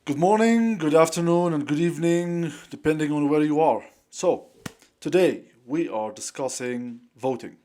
Good morning, good afternoon, and good evening, depending on where you are. So, today we are discussing voting.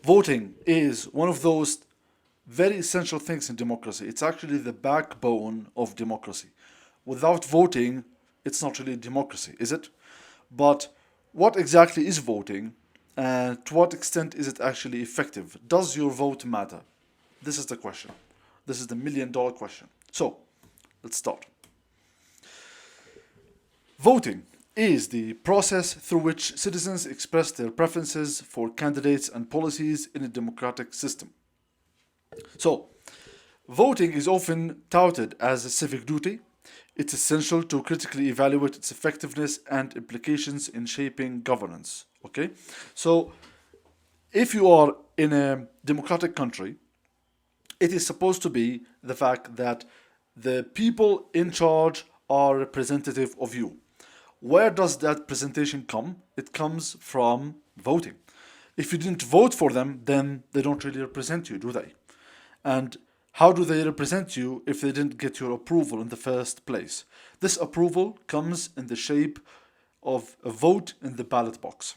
Voting is one of those very essential things in democracy. It's actually the backbone of democracy. Without voting, it's not really democracy, is it? But what exactly is voting, and to what extent is it actually effective? Does your vote matter? This is the question. This is the $1 million question. So, let's start. Voting is the process through which citizens express their preferences for candidates and policies in a democratic system. So, voting is often touted as a civic duty. It's essential to critically evaluate its effectiveness and implications in shaping governance. Okay? So, if you are in a democratic country, it is supposed to be the fact that the people in charge are representative of you. Where does that presentation come? It comes from voting. If you didn't vote for them, then they don't really represent you, do they? And how do they represent you if they didn't get your approval in the first place? This approval comes in the shape of a vote in the ballot box.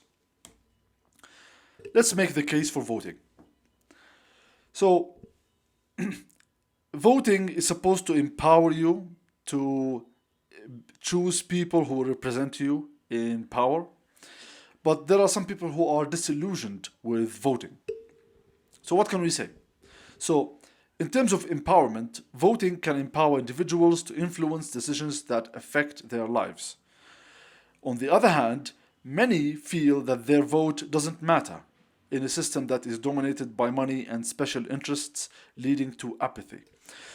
Let's make the case for voting. So, voting is supposed to empower you to choose people who represent you in power, but there are some people who are disillusioned with voting. So, what can we say? So, in terms of empowerment, voting can empower individuals to influence decisions that affect their lives. On the other hand, many feel that their vote doesn't matter in a system that is dominated by money and special interests, leading to apathy.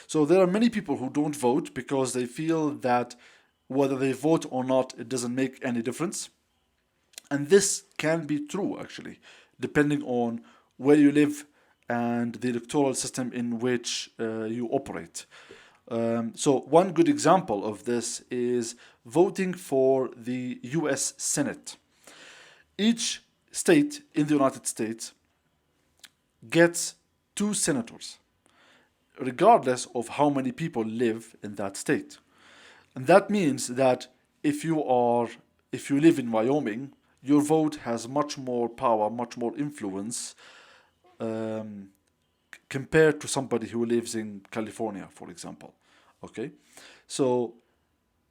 So there are many people who don't vote because they feel that whether they vote or not, it doesn't make any difference. And this can be true, actually, depending on where you live and the electoral system in which you operate. So, one good example of this is voting for the US Senate. Each state in the United States gets two senators, regardless of how many people live in that state. And that means that if you live in Wyoming, your vote has much more power, much more influence um, compared to somebody who lives in California, for example. Okay, so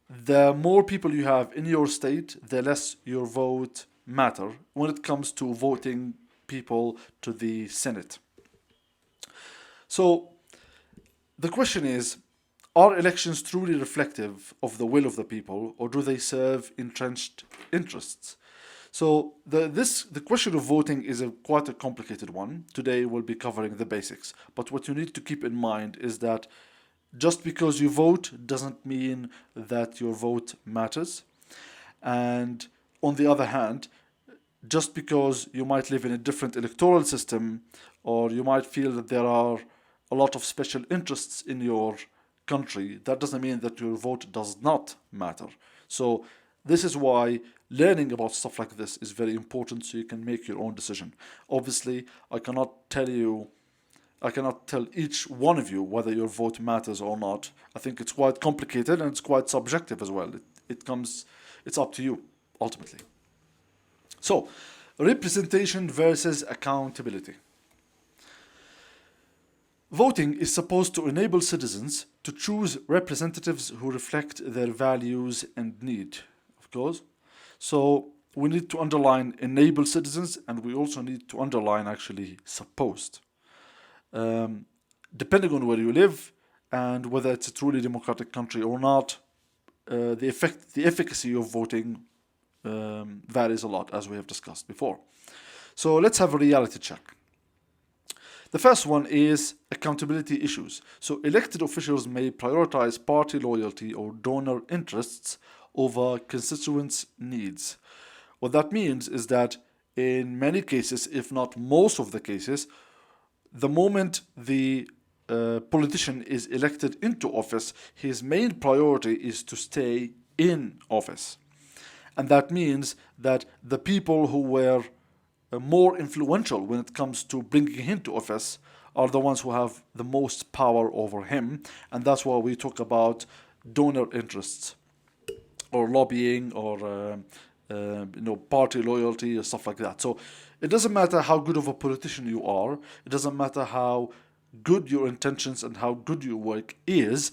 the more people you have in your state, the less your vote matter when it comes to voting people to the Senate. So the question is, are elections truly reflective of the will of the people, or do they serve entrenched interests? So the question of voting is quite a complicated one. Today we'll be covering the basics. But what you need to keep in mind is that just because you vote doesn't mean that your vote matters. And on the other hand, just because you might live in a different electoral system or you might feel that there are a lot of special interests in your country, that doesn't mean that your vote does not matter. So, this is why learning about stuff like this is very important so you can make your own decision. Obviously, I cannot tell each one of you whether your vote matters or not. I think it's quite complicated and it's quite subjective as well. It's up to you, ultimately. So, representation versus accountability. Voting is supposed to enable citizens to choose representatives who reflect their values and need, of course. So, we need to underline enable citizens and we also need to underline actually supposed. Um, Depending on where you live and whether it's a truly democratic country or not, the efficacy of voting varies a lot, as we have discussed before. So let's have a reality check. The first one is accountability issues. So elected officials may prioritize party loyalty or donor interests over constituents' needs. What that means is that in many cases, if not most of the cases, the moment the politician is elected into office, his main priority is to stay in office. And that means that the people who were more influential when it comes to bringing him to office are the ones who have the most power over him. And that's why we talk about donor interests or lobbying or party loyalty or stuff like that. So it doesn't matter how good of a politician you are. It doesn't matter how good your intentions and how good your work is.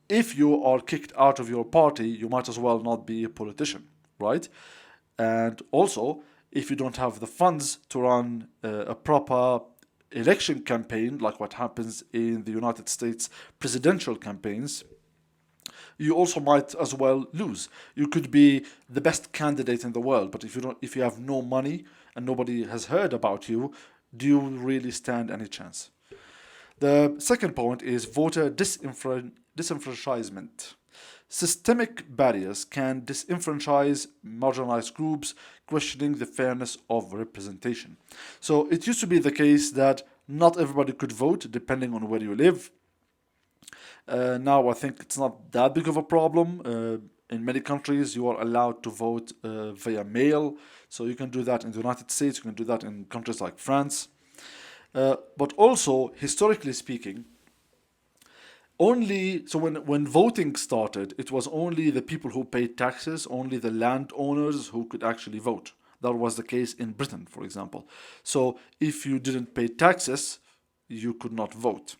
If you are kicked out of your party, you might as well not be a politician, right? And also, if you don't have the funds to run a proper election campaign, like what happens in the United States presidential campaigns, you also might as well lose. You could be the best candidate in the world, but if you have no money and nobody has heard about you, do you really stand any chance? The second point is voter disenfranchisement. Systemic barriers can disenfranchise marginalized groups, questioning the fairness of representation. So it used to be the case that not everybody could vote depending on where you live. Now I think it's not that big of a problem. In many countries, you are allowed to vote via mail. So you can do that in the United States, you can do that in countries like France. But also, historically speaking, when voting started, it was only the people who paid taxes, only the landowners who could actually vote. That was the case in Britain, for example. So if you didn't pay taxes, you could not vote,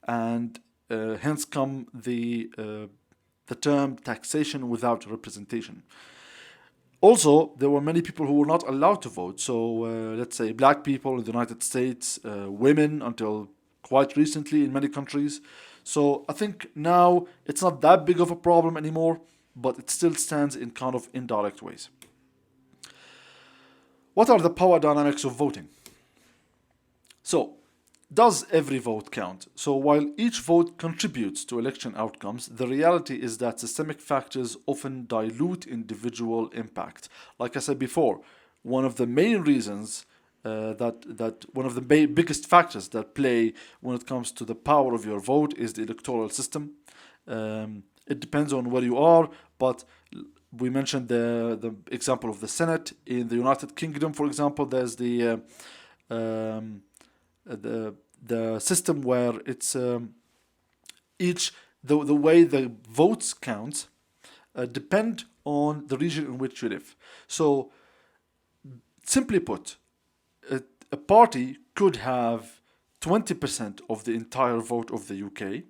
and hence come the term taxation without representation. Also, there were many people who were not allowed to vote. So, let's say black people in the United States, women until quite recently in many countries. So, I think now it's not that big of a problem anymore, but it still stands in kind of indirect ways. What are the power dynamics of voting? So, does every vote count? So, while each vote contributes to election outcomes, the reality is that systemic factors often dilute individual impact. Like I said before, one of the main reasons that one of the biggest factors that play when it comes to the power of your vote is the electoral system. It depends on where you are, but we mentioned the example of the Senate in the United Kingdom, for example. There's um, the system where it's the way the votes count depend on the region in which you live. So simply put, a party could have 20% of the entire vote of the UK,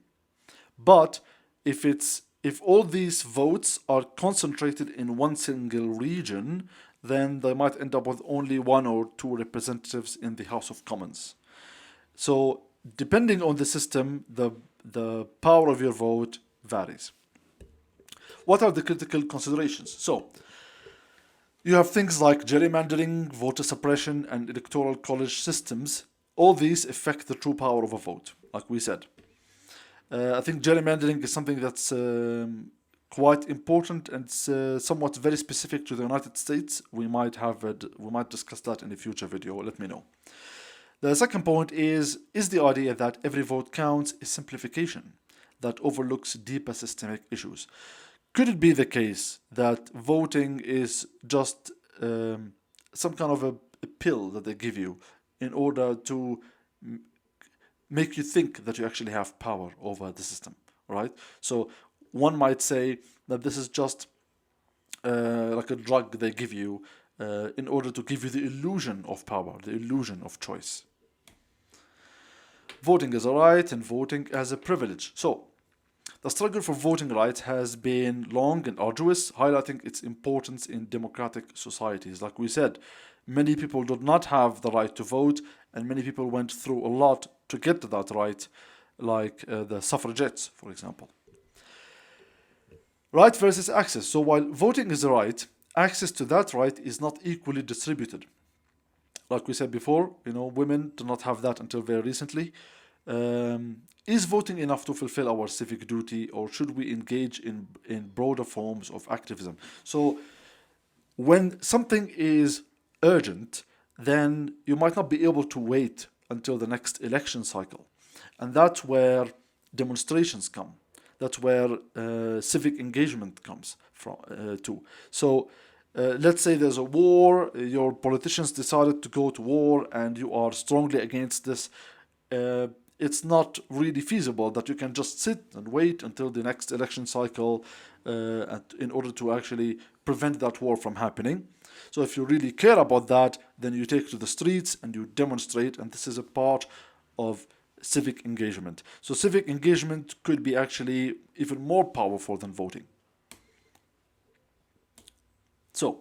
but if all these votes are concentrated in one single region, then they might end up with only one or two representatives in the House of Commons. So depending on the system, the power of your vote varies. What are the critical considerations? So you have things like gerrymandering, voter suppression, and electoral college systems. All these affect the true power of a vote, like we said. I think gerrymandering is something that's quite important and somewhat very specific to the United States. We might discuss that in a future video. Let me know. The second point is the idea that every vote counts a simplification that overlooks deeper systemic issues. Could it be the case that voting is just some kind of a pill that they give you in order to make you think that you actually have power over the system, right? So one might say that this is just like a drug they give you in order to give you the illusion of power, the illusion of choice. Voting is a right and voting as a privilege. So, the struggle for voting rights has been long and arduous, highlighting its importance in democratic societies. Like we said, many people did not have the right to vote, and many people went through a lot to get to that right, like the suffragettes, for example. Right versus access. So, while voting is a right, access to that right is not equally distributed. Like we said before, women do not have that until very recently. Is voting enough to fulfill our civic duty, or should we engage in broader forms of activism? So, when something is urgent, then you might not be able to wait until the next election cycle. And that's where demonstrations come. That's where civic engagement comes from too. So, let's say there's a war, your politicians decided to go to war, and you are strongly against this. it's not really feasible that you can just sit and wait until the next election cycle in order to actually prevent that war from happening. So if you really care about that, then you take to the streets and you demonstrate, and this is a part of civic engagement. So civic engagement could be actually even more powerful than voting. So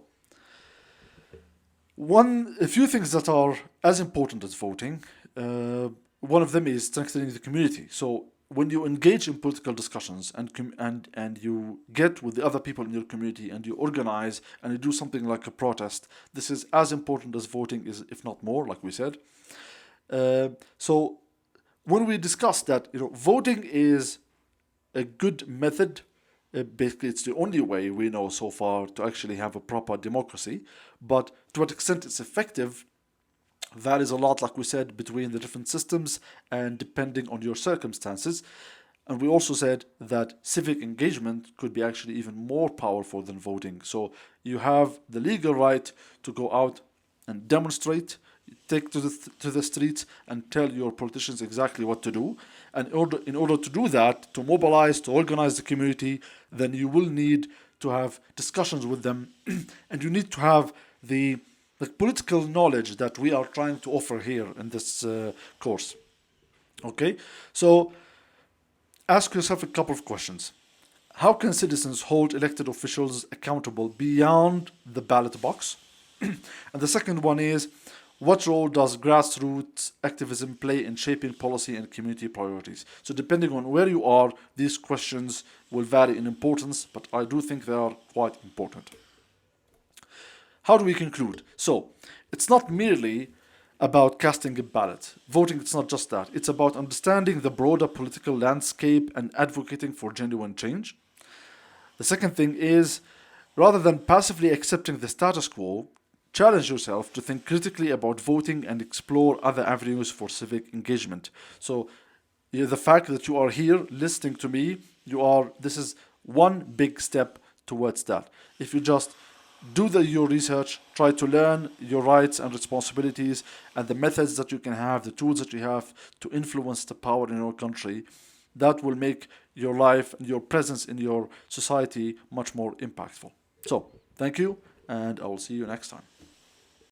a few things that are as important as voting. One of them is strengthening the community. So when you engage in political discussions and you get with the other people in your community and you organize and you do something like a protest, this is as important as voting is, if not more, like we said. So when we discuss that, voting is a good method. Basically, it's the only way we know so far to actually have a proper democracy. But to what extent it's effective varies a lot, like we said, between the different systems and depending on your circumstances. And we also said that civic engagement could be actually even more powerful than voting. So you have the legal right to go out and demonstrate, take to the streets and tell your politicians exactly what to do. And in order to do that, to mobilize, to organize the community, then you will need to have discussions with them and you need to have the political knowledge that we are trying to offer here in this course. Okay, so ask yourself a couple of questions. How can citizens hold elected officials accountable beyond the ballot box? And the second one is, what role does grassroots activism play in shaping policy and community priorities? So depending on where you are, these questions will vary in importance, but I do think they are quite important. How do we conclude? So, it's not merely about casting a ballot. Voting, it's not just that. It's about understanding the broader political landscape and advocating for genuine change. The second thing is, rather than passively accepting the status quo, challenge yourself to think critically about voting and explore other avenues for civic engagement. So, the fact that you are here listening to me, this is one big step towards that. If you just do your research, try to learn your rights and responsibilities and the methods that you can have, the tools that you have to influence the power in your country, that will make your life and your presence in your society much more impactful. So, thank you, and I will see you next time.